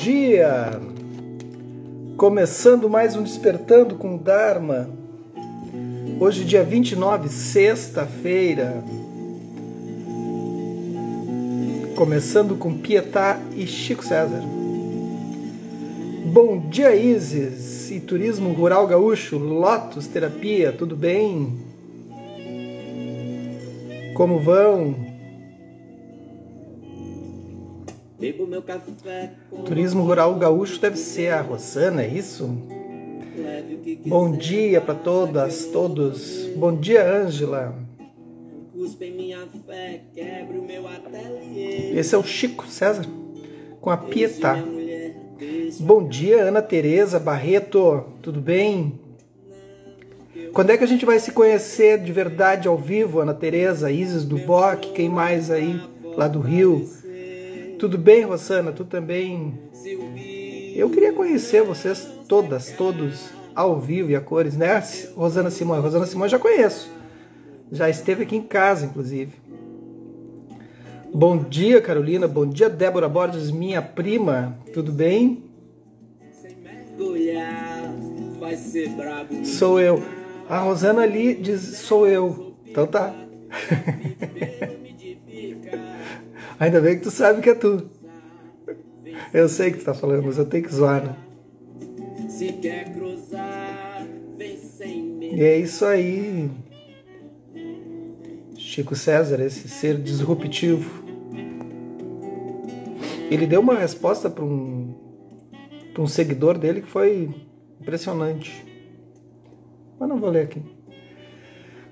dia! Começando mais um Despertando com o Dharma. Hoje, dia 29, sexta-feira. Começando com Pietá e Chico César. Bom dia, Isis e Turismo Rural Gaúcho, Lotus Terapia, tudo bem? Como vão? Bebo meu café. Turismo Rural Gaúcho deve ser a Rosana, é isso? Bom dia para todas, todos. Bom dia, Ângela. Esse é o Chico César com a Pietá. Bom dia, Ana Tereza Barreto, tudo bem? Quando é que a gente vai se conhecer de verdade ao vivo, Ana Tereza, Isis do Boc, quem mais aí lá do Rio? Tudo bem, Rosana? Tu também? Eu queria conhecer vocês todas, todos ao vivo e a cores, né? Rosana Simões. Rosana Simões já conheço. Já esteve aqui em casa, inclusive. Bom dia, Carolina. Bom dia, Débora Borges, minha prima. Tudo bem? Sou eu. A Rosana ali diz sou eu. Então tá. Ainda bem que tu sabe que é tu. Eu sei que tu tá falando, mas eu tenho que zoar, né? E é isso aí. Chico César, esse ser disruptivo. Ele deu uma resposta para um seguidor dele que foi impressionante. Mas não vou ler aqui.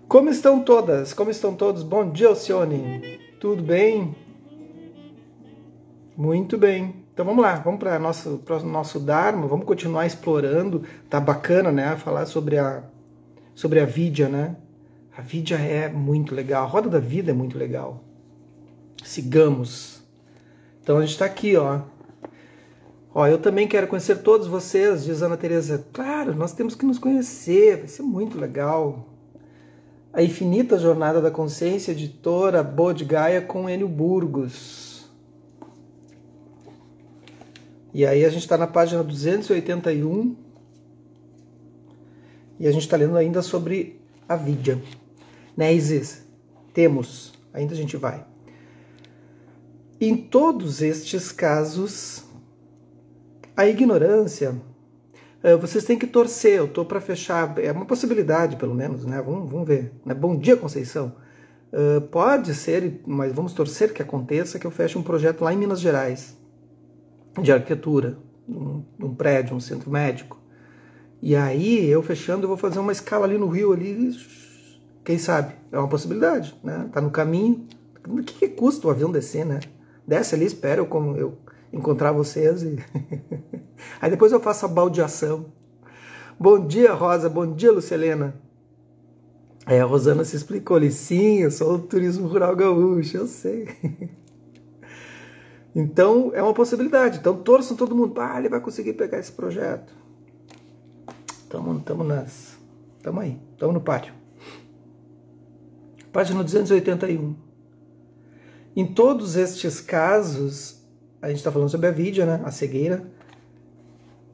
Como estão todas? Como estão todos? Bom dia, Alcione. Tudo bem? Muito bem. Então vamos lá, vamos para o nosso Dharma, vamos continuar explorando. Tá bacana, né? Falar sobre a Vidya, né? A Vidya é muito legal, a roda da vida é muito legal. Sigamos. Então a gente está aqui, ó. Ó, eu também quero conhecer todos vocês, diz Ana Tereza. Claro, nós temos que nos conhecer, vai ser muito legal. A Infinita Jornada da Consciência, editora Bodh Gaya com Enio Burgos. E aí a gente está na página 281 e a gente está lendo ainda sobre a Vidya. Né, Isis? Temos, ainda a gente vai. Em todos estes casos, a ignorância, vocês têm que torcer, eu estou para fechar, é uma possibilidade pelo menos, né? Vamos ver. Né? Bom dia, Conceição. Pode ser, mas vamos torcer que aconteça, que eu feche um projeto lá em Minas Gerais, de arquitetura, um prédio, um centro médico. E aí, eu fechando, eu vou fazer uma escala ali no Rio, ali, quem sabe? É uma possibilidade, né? Tá no caminho. O que custa o avião descer, né? Desce ali, espera eu encontrar vocês. E aí depois eu faço a baldeação. Bom dia, Rosa. Bom dia, Lucelena. A Rosana se explicou ali. Sim, eu sou do Turismo Rural Gaúcho, eu sei. Então, é uma possibilidade. Então, torçam todo mundo. Ele vai conseguir pegar esse projeto. Tamo aí. Tamo no pátio. Página 281. Em todos estes casos, a gente está falando sobre a Vidya, né? A cegueira.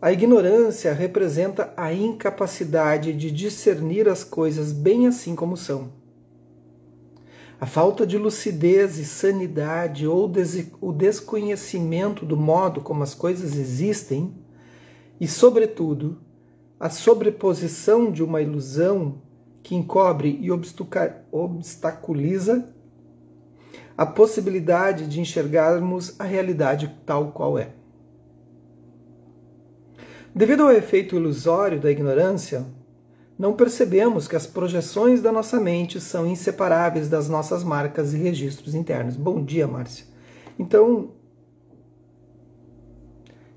A ignorância representa a incapacidade de discernir as coisas bem assim como são. A falta de lucidez e sanidade ou o desconhecimento do modo como as coisas existem e, sobretudo, a sobreposição de uma ilusão que encobre e obstaculiza a possibilidade de enxergarmos a realidade tal qual é. Devido ao efeito ilusório da ignorância, não percebemos que as projeções da nossa mente são inseparáveis das nossas marcas e registros internos. Bom dia, Márcia. Então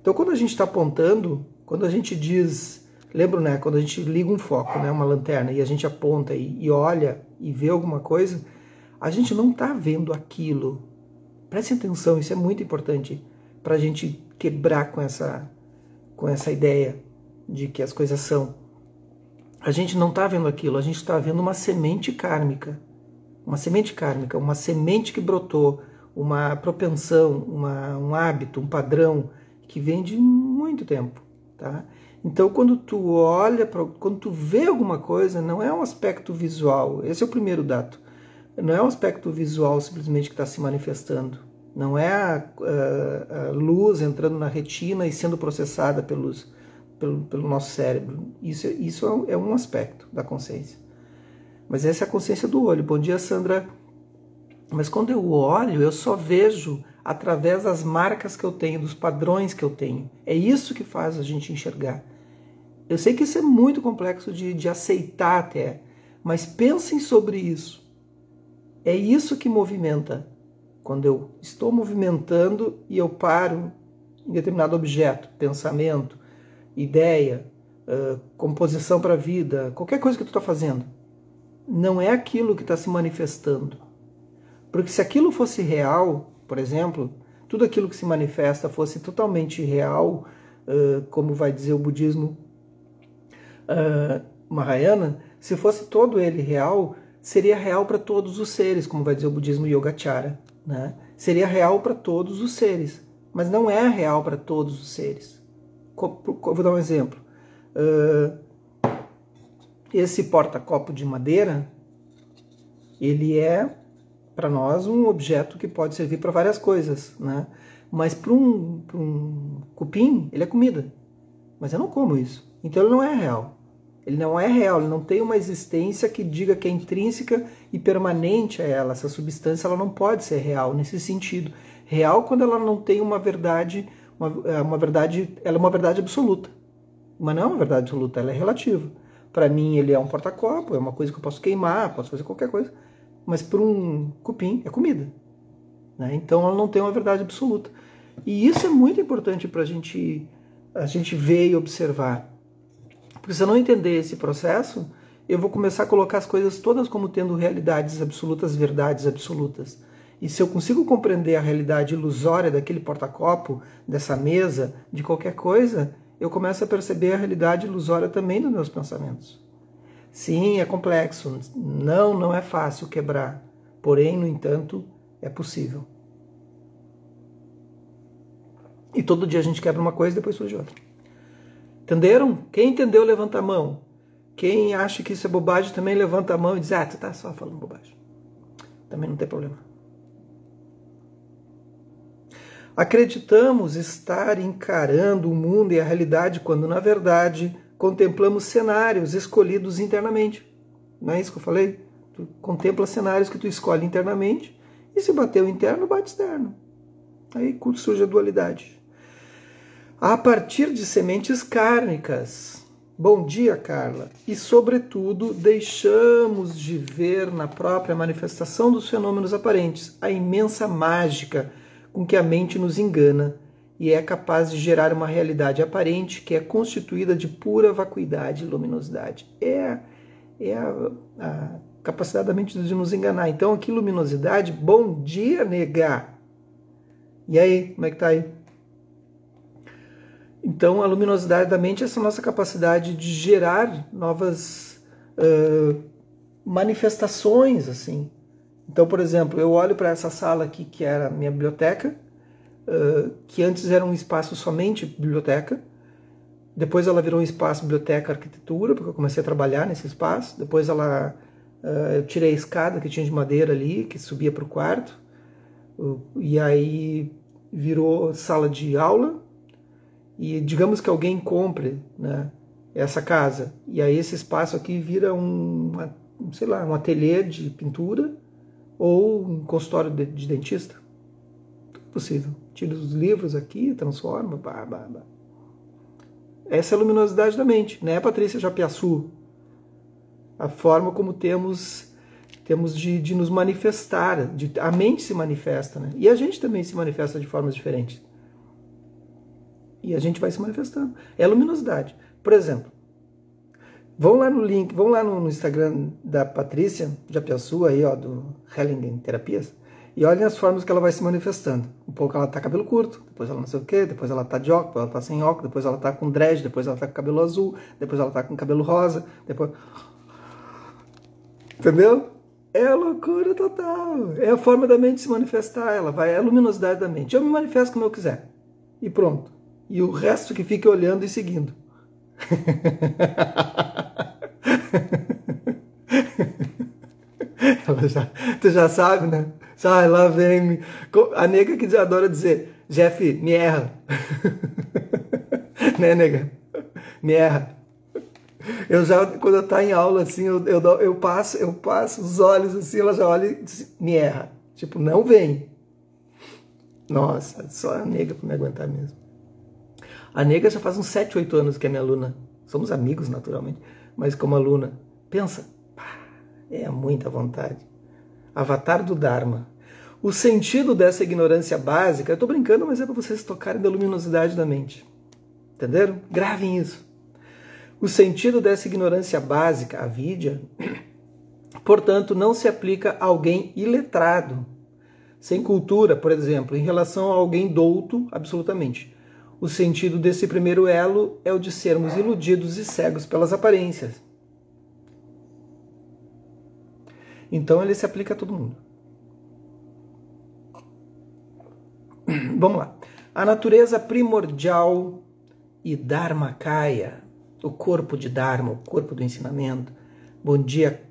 quando a gente está apontando, quando a gente diz, lembra, né, quando a gente liga um foco, né, uma lanterna, e a gente aponta e olha e vê alguma coisa, a gente não está vendo aquilo. Preste atenção, isso é muito importante para a gente quebrar com essa ideia de que as coisas são. A gente não está vendo aquilo, a gente está vendo uma semente kármica. Uma semente kármica, uma semente que brotou, uma propensão, um hábito, um padrão que vem de muito tempo, tá? Então, quando tu olha, quando tu vê alguma coisa, não é um aspecto visual. Esse é o primeiro dado. Não é um aspecto visual simplesmente que está se manifestando. Não é a luz entrando na retina e sendo processada pelo nosso cérebro. Isso é um aspecto da consciência. Mas essa é a consciência do olho. Bom dia, Sandra. Mas quando eu olho, eu só vejo através das marcas que eu tenho, dos padrões que eu tenho. É isso que faz a gente enxergar. Eu sei que isso é muito complexo de aceitar até, mas pensem sobre isso. É isso que movimenta. Quando eu estou movimentando e eu paro em determinado objeto, pensamento, ideia, composição para a vida, qualquer coisa que tu está fazendo, não é aquilo que está se manifestando. Porque se aquilo fosse real, por exemplo, tudo aquilo que se manifesta fosse totalmente real, como vai dizer o budismo Mahayana, se fosse todo ele real, seria real para todos os seres, como vai dizer o budismo Yogacara, né? Seria real para todos os seres, mas não é real para todos os seres. Vou dar um exemplo. Esse porta-copo de madeira, ele é, para nós, um objeto que pode servir para várias coisas, né? Mas para um cupim, ele é comida. Mas eu não como isso. Então ele não é real. Ele não é real, ele não tem uma existência que diga que é intrínseca e permanente a ela. Essa substância ela não pode ser real nesse sentido. Real quando ela não tem uma verdade, ela é uma verdade absoluta. Mas não é uma verdade absoluta, ela é relativa. Para mim ele é um porta-copo, é uma coisa que eu posso queimar, posso fazer qualquer coisa. Mas para um cupim é comida, né? Então ela não tem uma verdade absoluta. E isso é muito importante para a gente ver e observar. Porque se eu não entender esse processo, eu vou começar a colocar as coisas todas como tendo realidades absolutas, verdades absolutas. E se eu consigo compreender a realidade ilusória daquele porta-copo, dessa mesa, de qualquer coisa, eu começo a perceber a realidade ilusória também dos meus pensamentos. Sim, é complexo. Não é fácil quebrar. Porém, no entanto, é possível. E todo dia a gente quebra uma coisa e depois surge outra. Entenderam? Quem entendeu, levanta a mão. Quem acha que isso é bobagem também levanta a mão e diz, tu tá só falando bobagem. Também não tem problema. Acreditamos estar encarando o mundo e a realidade quando, na verdade, contemplamos cenários escolhidos internamente. Não é isso que eu falei? Tu contempla cenários que tu escolhe internamente e se bateu interno, bate externo. Aí surge a dualidade. A partir de sementes kármicas. Bom dia, Carla. E, sobretudo, deixamos de ver na própria manifestação dos fenômenos aparentes a imensa mágica com que a mente nos engana e é capaz de gerar uma realidade aparente que é constituída de pura vacuidade e luminosidade. É a capacidade da mente de nos enganar. Então, aqui, luminosidade, bom dia, nega. E aí, como é que tá aí? Então, a luminosidade da mente é essa nossa capacidade de gerar novas manifestações, assim. Então, por exemplo, eu olho para essa sala aqui, que era a minha biblioteca, que antes era um espaço somente biblioteca. Depois ela virou um espaço biblioteca-arquitetura, porque eu comecei a trabalhar nesse espaço. Depois eu tirei a escada que tinha de madeira ali, que subia para o quarto. E aí virou sala de aula. E digamos que alguém compre, né, essa casa, e aí esse espaço aqui vira um ateliê de pintura ou um consultório de dentista. Tudo possível. Tira os livros aqui, transforma, Essa é a luminosidade da mente, né, Patrícia Japiaçu? A forma como temos de nos manifestar, a mente se manifesta, né? E a gente também se manifesta de formas diferentes. E a gente vai se manifestando. É a luminosidade. Por exemplo, vão lá no link, vão lá no Instagram da Patrícia Japiaçu, aí, ó, do Hellingen Terapias, e olhem as formas que ela vai se manifestando. Um pouco ela tá cabelo curto, depois ela não sei o quê, depois ela tá de óculos, depois ela tá sem óculos, depois ela tá com dread, depois ela tá com cabelo azul, depois ela tá com cabelo rosa, depois... Entendeu? É a loucura total. É a forma da mente se manifestar, é a luminosidade da mente. Eu me manifesto como eu quiser. E pronto. e o resto que fique olhando e seguindo. Tu já sabe, né? Sai lá, vem. A nega que adora dizer, Jeff, me erra. Né, nega? Me erra. Eu já, quando eu tá em aula, assim, eu passo os olhos assim, ela já olha e diz, me erra. Tipo, não vem. Nossa, só a nega pra me aguentar mesmo. A nega já faz uns 7, 8 anos que é minha aluna. Somos amigos, naturalmente, mas como aluna. Pensa, é muita vontade. Avatar do Dharma. O sentido dessa ignorância básica, eu tô brincando, mas é para vocês tocarem da luminosidade da mente. Entenderam? Gravem isso. O sentido dessa ignorância básica, a vidya, portanto, não se aplica a alguém iletrado, sem cultura, por exemplo, em relação a alguém douto, absolutamente. O sentido desse primeiro elo é o de sermos iludidos e cegos pelas aparências. Então ele se aplica a todo mundo. Vamos lá. A natureza primordial e Dharmakaya, o corpo de Dharma, o corpo do ensinamento. Bom dia,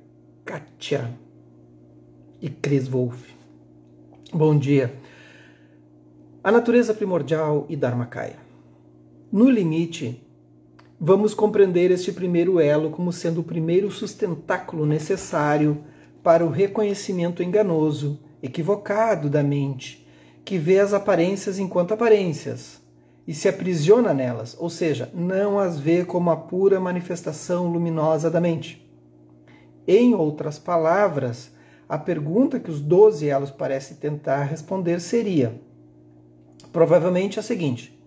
Kátia e Chris Wolff. Bom dia. A natureza primordial e Dharmakaya. No limite, vamos compreender este primeiro elo como sendo o primeiro sustentáculo necessário para o reconhecimento enganoso, equivocado da mente, que vê as aparências enquanto aparências e se aprisiona nelas, ou seja, não as vê como a pura manifestação luminosa da mente. Em outras palavras, a pergunta que os 12 elos parecem tentar responder seria, provavelmente a seguinte: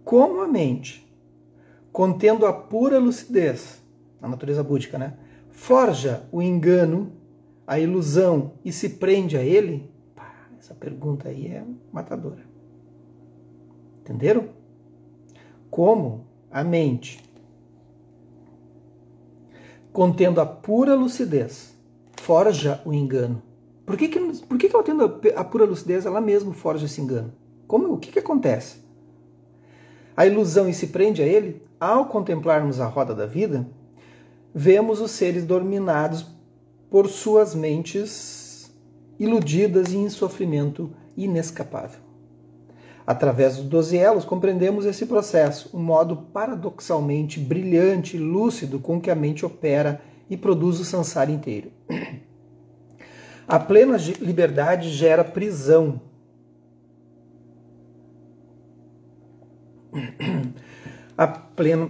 como a mente, contendo a pura lucidez, a natureza búdica, né, forja o engano, a ilusão e se prende a ele? Essa pergunta aí é matadora. Entenderam? Como a mente, contendo a pura lucidez, forja o engano. Por que ela tendo a pura lucidez, ela mesma forja esse engano? O que acontece? A ilusão e se prende a ele, ao contemplarmos a roda da vida, vemos os seres dominados por suas mentes iludidas e em sofrimento inescapável. Através dos 12 elos, compreendemos esse processo, um modo paradoxalmente brilhante e lúcido com que a mente opera e produz o samsara inteiro. A plena liberdade gera prisão.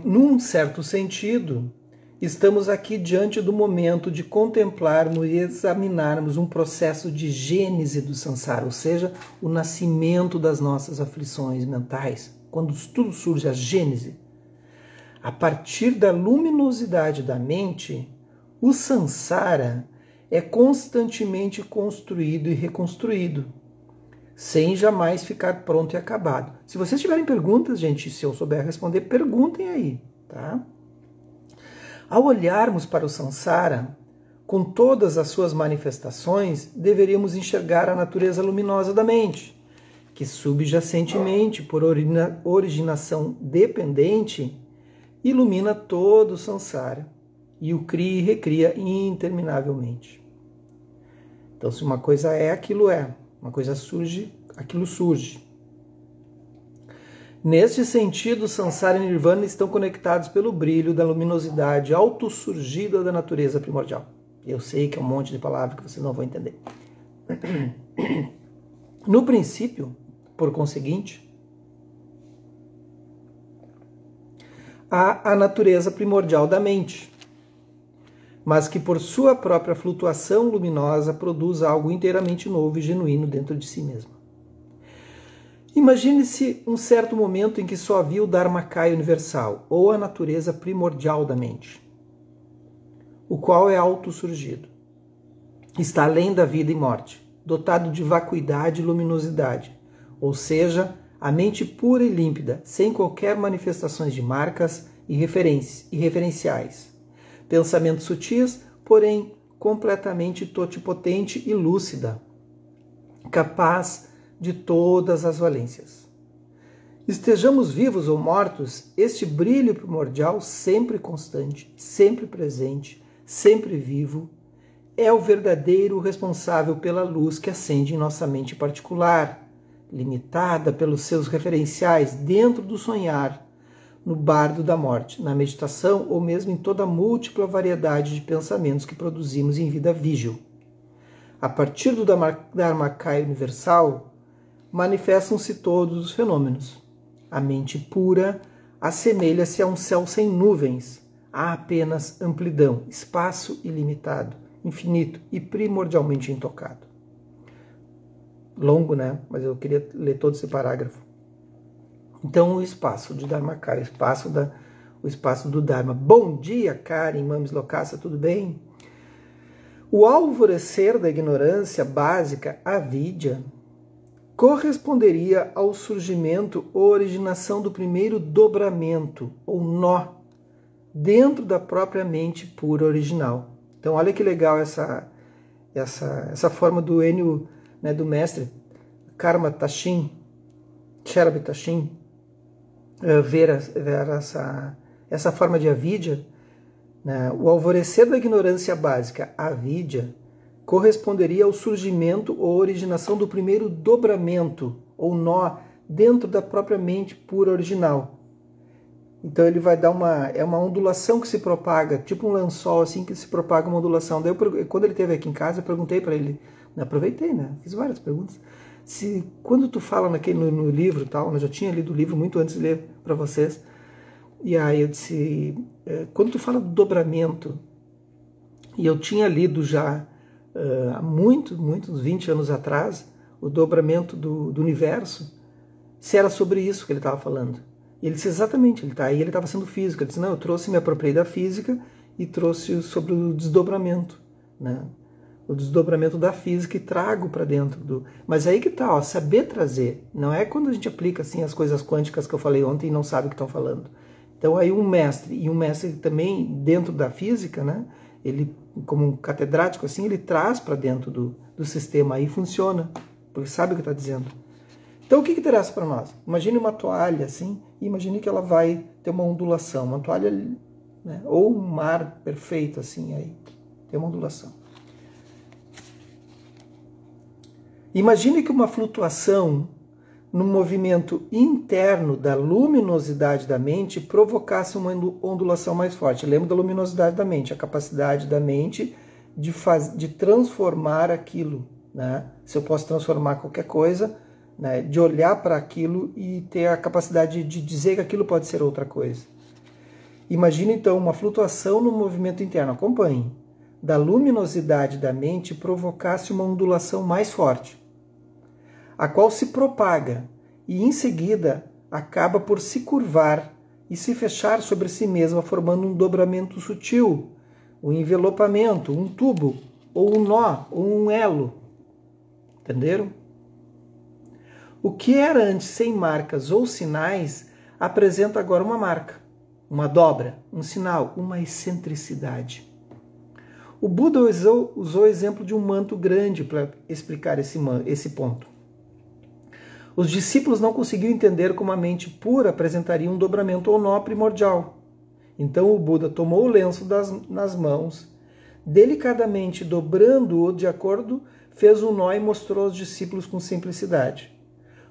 Num certo sentido, estamos aqui diante do momento de contemplarmos e examinarmos um processo de gênese do samsara, ou seja, o nascimento das nossas aflições mentais. Quando tudo surge, a gênese. A partir da luminosidade da mente, o samsara é constantemente construído e reconstruído, sem jamais ficar pronto e acabado. Se vocês tiverem perguntas, gente, se eu souber responder, perguntem aí, tá? Ao olharmos para o samsara, com todas as suas manifestações, deveríamos enxergar a natureza luminosa da mente, que subjacentemente, por originação dependente, ilumina todo o samsara e o cria e recria interminavelmente. Então, se uma coisa é, aquilo é. Uma coisa surge, aquilo surge. Neste sentido, samsara e nirvana estão conectados pelo brilho da luminosidade autossurgida da natureza primordial. Eu sei que é um monte de palavras que vocês não vão entender. No princípio, por conseguinte, há a natureza primordial da mente, mas que por sua própria flutuação luminosa produz algo inteiramente novo e genuíno dentro de si mesma. Imagine-se um certo momento em que só havia o Dharmakaya universal, ou a natureza primordial da mente, o qual é autossurgido. Está além da vida e morte, dotado de vacuidade e luminosidade, ou seja, a mente pura e límpida, sem qualquer manifestações de marcas e referenciais. Pensamentos sutis, porém completamente totipotente e lúcida, capaz de todas as valências. Estejamos vivos ou mortos, este brilho primordial, sempre constante, sempre presente, sempre vivo, é o verdadeiro responsável pela luz que acende em nossa mente particular, limitada pelos seus referenciais dentro do sonhar, no bardo da morte, na meditação ou mesmo em toda a múltipla variedade de pensamentos que produzimos em vida vígil. A partir do Dharmakaya universal, manifestam-se todos os fenômenos. A mente pura assemelha-se a um céu sem nuvens. Há apenas amplidão, espaço ilimitado, infinito e primordialmente intocado. Longo, né? Mas eu queria ler todo esse parágrafo. Então, o espaço de Dharmakaya, o espaço do Dharma. Bom dia, Karen, Mames Loucaça, tudo bem? O alvorecer da ignorância básica, avidya, corresponderia ao surgimento ou originação do primeiro dobramento, ou nó, dentro da própria mente pura original. Então, olha que legal essa forma do Enio, né, do mestre Karma Tashin, Sherab Tashin, ver essa forma de avidya, né? O alvorecer da ignorância básica, avidya, corresponderia ao surgimento ou originação do primeiro dobramento, ou nó, dentro da própria mente pura original. Então ele vai dar uma ondulação que se propaga, tipo um lençol assim que se propaga uma ondulação. Daí quando ele esteve aqui em casa, eu perguntei para ele, aproveitei, né? Fiz várias perguntas. Se quando tu fala no livro tal, eu já tinha lido o livro muito antes de ler para vocês, e aí eu disse, quando tu fala do dobramento, e eu tinha lido já há muitos 20 anos atrás, o dobramento do universo, se era sobre isso que ele estava falando. E ele disse exatamente, ele estava sendo físico. Ele disse, não, eu trouxe, me apropriei da física e trouxe sobre o desdobramento, né? O desdobramento da física e trago para dentro do... Mas aí que tá, ó, saber trazer. Não é quando a gente aplica assim as coisas quânticas que eu falei ontem e não sabe o que estão falando. Então aí um mestre também dentro da física, né? Ele, como um catedrático assim, ele traz para dentro do sistema, aí funciona, porque sabe o que está dizendo. Então o que interessa para nós? Imagine uma toalha assim, e imagine que ela vai ter uma ondulação, uma toalha, né? Ou um mar perfeito assim, aí tem uma ondulação. Imagine que uma flutuação no movimento interno da luminosidade da mente provocasse uma ondulação mais forte. Lembra da luminosidade da mente, a capacidade da mente de transformar aquilo, né? Se eu posso transformar qualquer coisa, né? De olhar para aquilo e ter a capacidade de dizer que aquilo pode ser outra coisa. Imagine então uma flutuação no movimento interno, acompanhe, da luminosidade da mente provocasse uma ondulação mais forte, a qual se propaga e em seguida acaba por se curvar e se fechar sobre si mesma, formando um dobramento sutil, um envelopamento, um tubo, ou um nó, ou um elo. Entenderam? O que era antes sem marcas ou sinais apresenta agora uma marca, uma dobra, um sinal, uma excentricidade. O Buda usou o exemplo de um manto grande para explicar esse ponto. Os discípulos não conseguiam entender como a mente pura apresentaria um dobramento ou nó primordial. Então o Buda tomou o lenço nas mãos, delicadamente dobrando-o de acordo, fez um nó e mostrou aos discípulos com simplicidade.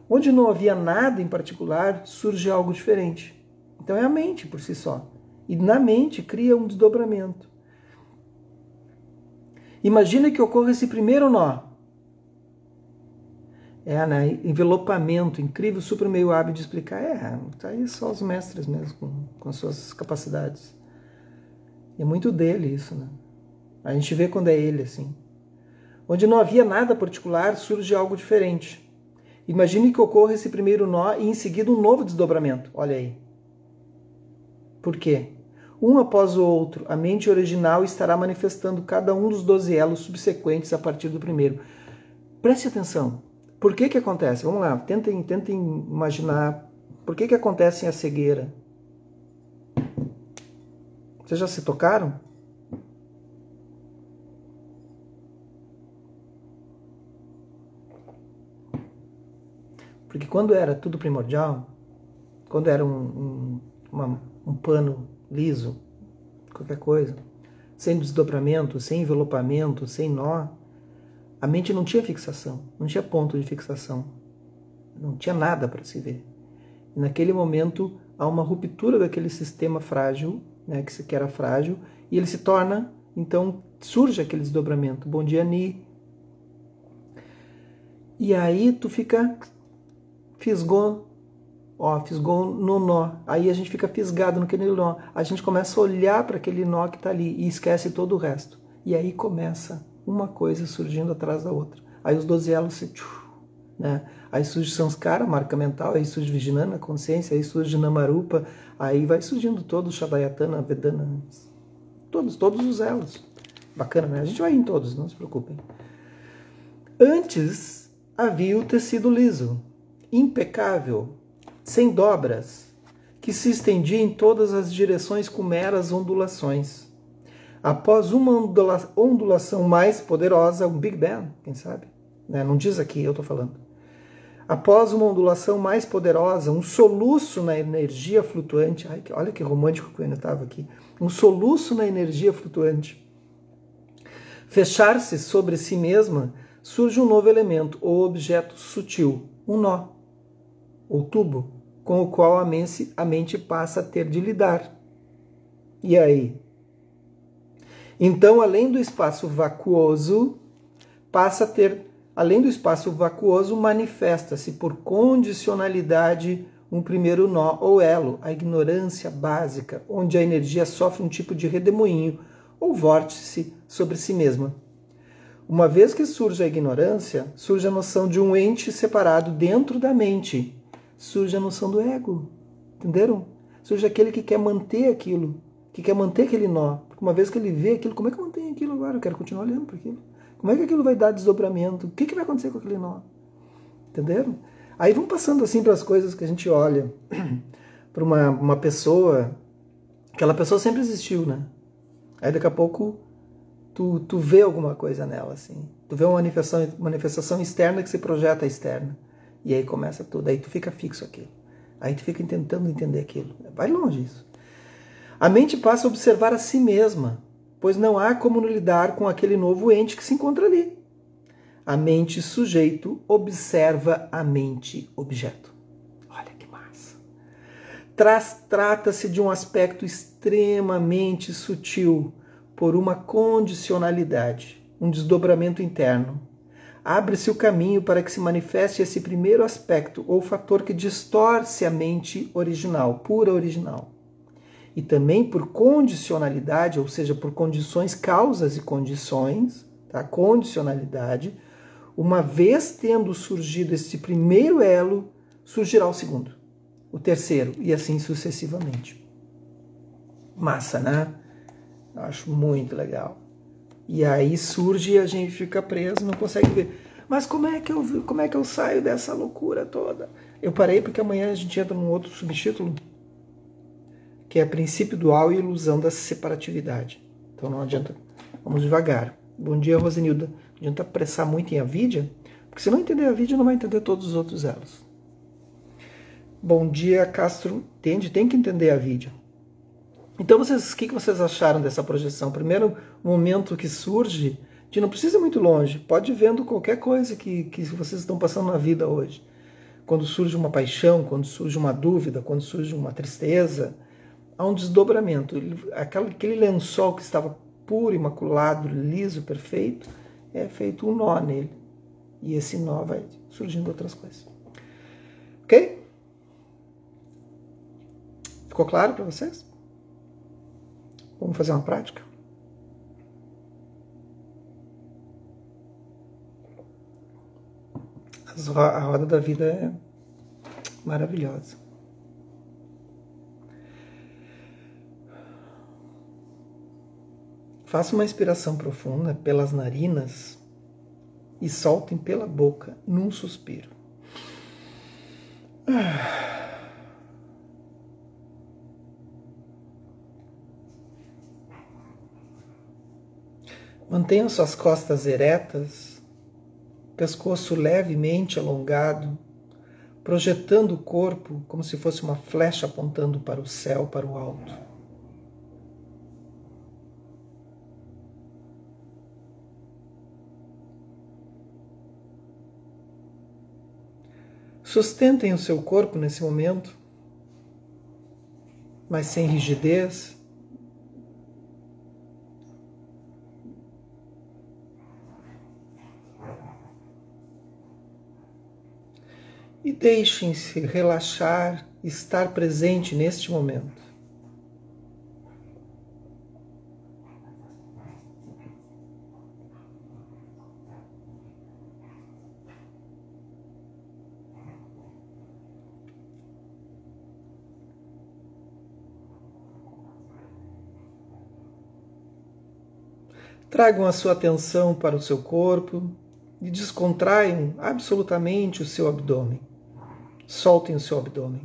Onde não havia nada em particular, surge algo diferente. Então é a mente por si só. E na mente cria um desdobramento. Imagina que ocorra esse primeiro nó. Né? Envelopamento, incrível, super meio hábil de explicar. Tá aí só os mestres mesmo, com suas capacidades. E é muito dele isso, né? A gente vê quando é ele, assim. Onde não havia nada particular, surge algo diferente. Imagine que ocorra esse primeiro nó e em seguida um novo desdobramento. Olha aí. Por quê? Um após o outro, a mente original estará manifestando cada um dos 12 elos subsequentes a partir do primeiro. Preste atenção. Por que acontece? Vamos lá, tentem imaginar por que acontece a cegueira. Vocês já se tocaram? Porque quando era tudo primordial, quando era um pano liso, qualquer coisa, sem desdobramento, sem envelopamento, sem nó, a mente não tinha fixação, não tinha ponto de fixação, não tinha nada para se ver. E naquele momento há uma ruptura daquele sistema frágil, né, que era frágil, e ele se torna, então surge aquele desdobramento. Bom dia, Ni. E aí tu fisgou no nó. Aí a gente fica fisgado naquele nó. A gente começa a olhar para aquele nó que está ali e esquece todo o resto. E aí começa uma coisa surgindo atrás da outra. Aí os 12 elos né? Aí surge Samskara, marca mental, aí surge Vijnana, consciência, aí surge Namarupa, aí vai surgindo todos, Shadayatana, Vedana, todos os elos. Bacana, né? A gente vai em todos, não se preocupem. Antes havia o tecido liso, impecável, sem dobras, que se estendia em todas as direções com meras ondulações. Após uma ondulação mais poderosa, um Big Bang, quem sabe? Né? Não diz aqui, eu estou falando. Após uma ondulação mais poderosa, um soluço na energia flutuante. Ai, olha que romântico que eu ainda estava aqui. Um soluço na energia flutuante. Fechar-se sobre si mesma, surge um novo elemento, ou objeto sutil, um nó, ou tubo, com o qual a mente passa a ter de lidar. E aí? Então, além do espaço vacuoso, manifesta-se por condicionalidade um primeiro nó ou elo, a ignorância básica, onde a energia sofre um tipo de redemoinho ou vórtice sobre si mesma. Uma vez que surge a ignorância, surge a noção de um ente separado dentro da mente. Surge a noção do ego. Entenderam? Surge aquele que quer manter aquilo, que quer manter aquele nó. Porque uma vez que ele vê aquilo, como é que eu mantenho aquilo agora? Eu quero continuar olhando para aquilo. Como é que aquilo vai dar desdobramento? O que vai acontecer com aquele nó? Entenderam? Aí vão passando assim para as coisas que a gente olha. Para uma pessoa, aquela pessoa sempre existiu, né? Aí daqui a pouco tu vê alguma coisa nela, assim. Tu vê uma manifestação externa que se projeta externa. E aí começa tudo. Aí tu fica fixo aquilo. Aí tu fica tentando entender aquilo. Vai longe isso. A mente passa a observar a si mesma, pois não há como lidar com aquele novo ente que se encontra ali. A mente sujeito observa a mente objeto. Olha que massa. Trata-se de um aspecto extremamente sutil, por uma condicionalidade, um desdobramento interno. Abre-se o caminho para que se manifeste esse primeiro aspecto, ou fator que distorce a mente original, pura original. E também por condicionalidade, ou seja, por condições, causas e condições, tá? Condicionalidade, uma vez tendo surgido esse primeiro elo, surgirá o segundo, o terceiro, e assim sucessivamente. Massa, né? Eu acho muito legal. E aí surge e a gente fica preso, não consegue ver. Mas como é que eu saio dessa loucura toda? Eu parei porque amanhã a gente entra num outro subtítulo, que é princípio dual e ilusão da separatividade. Então não adianta, vamos devagar. Bom dia, Rosenilda. Não adianta pressar muito em Avidya, porque se não entender a Avidya, não vai entender todos os outros elos. Bom dia, Castro. Tem que entender a Avidya. Então, o que vocês acharam dessa projeção? Primeiro momento que surge, de não precisa ir muito longe, pode ir vendo qualquer coisa que vocês estão passando na vida hoje. Quando surge uma paixão, quando surge uma dúvida, quando surge uma tristeza, há um desdobramento. Aquele lençol que estava puro, imaculado, liso, perfeito, é feito um nó nele. E esse nó vai surgindo outras coisas. Ok? Ficou claro para vocês? Vamos fazer uma prática? A roda da vida é maravilhosa. Faça uma inspiração profunda pelas narinas e soltem pela boca num suspiro. Mantenham suas costas eretas, pescoço levemente alongado, projetando o corpo como se fosse uma flecha apontando para o céu, para o alto. Sustentem o seu corpo nesse momento, mas sem rigidez. E deixem-se relaxar, estar presente neste momento. Tragam a sua atenção para o seu corpo e descontraiam absolutamente o seu abdômen. Soltem o seu abdômen.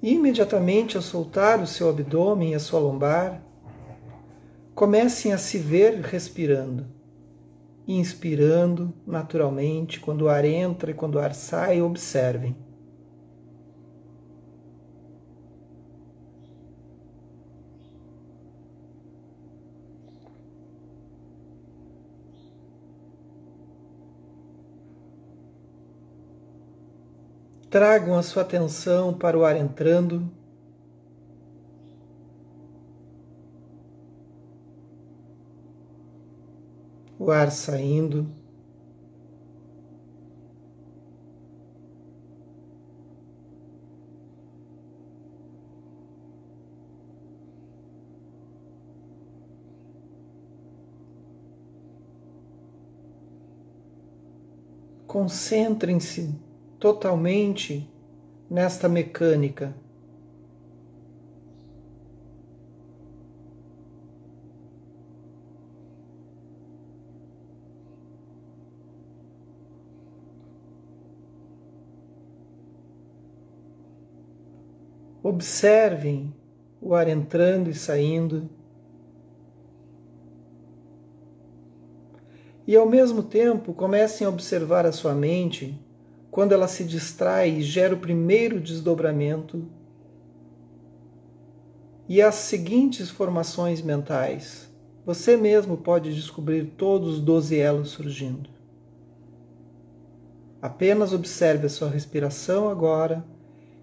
E imediatamente ao soltar o seu abdômen e a sua lombar, comecem a se ver respirando. Inspirando naturalmente, quando o ar entra e quando o ar sai, observem. Tragam a sua atenção para o ar entrando, o ar saindo, concentrem-se totalmente nesta mecânica. Observem o ar entrando e saindo. E ao mesmo tempo comecem a observar a sua mente quando ela se distrai e gera o primeiro desdobramento e as seguintes formações mentais. Você mesmo pode descobrir todos os 12 elos surgindo. Apenas observe a sua respiração agora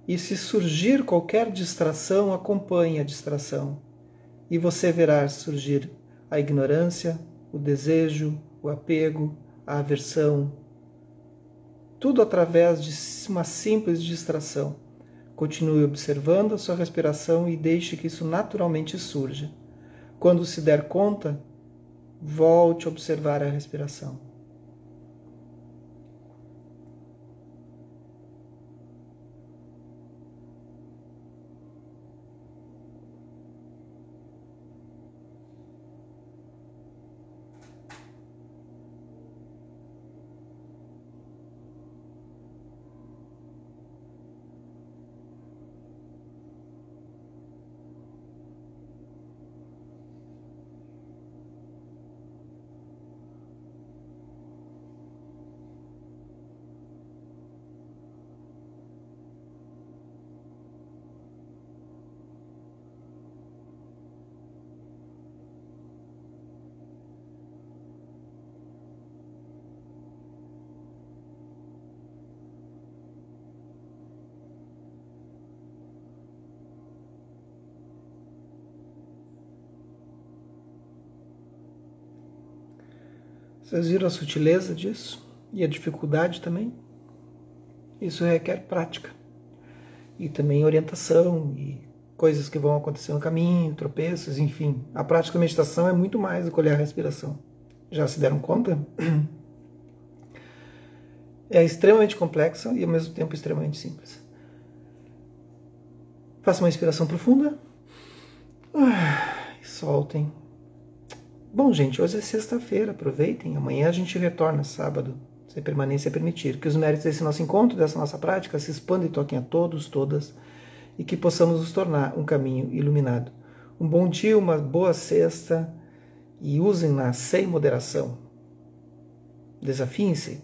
e, se surgir qualquer distração, acompanhe a distração. E você verá surgir a ignorância, o desejo, o apego, a aversão, tudo através de uma simples distração. Continue observando a sua respiração e deixe que isso naturalmente surja. Quando se der conta, volte a observar a respiração. Vocês viram a sutileza disso? E a dificuldade também? Isso requer prática. E também orientação e coisas que vão acontecer no caminho, tropeços, enfim. A prática da meditação é muito mais do que olhar a respiração. Já se deram conta? É extremamente complexa e ao mesmo tempo extremamente simples. Faça uma inspiração profunda. E soltem. Bom, gente, hoje é sexta-feira, aproveitem. Amanhã a gente retorna, sábado, se a permanência permitir. Que os méritos desse nosso encontro, dessa nossa prática, se expandam e toquem a todos, todas, e que possamos nos tornar um caminho iluminado. Um bom dia, uma boa sexta, e usem-na sem moderação. Desafiem-se.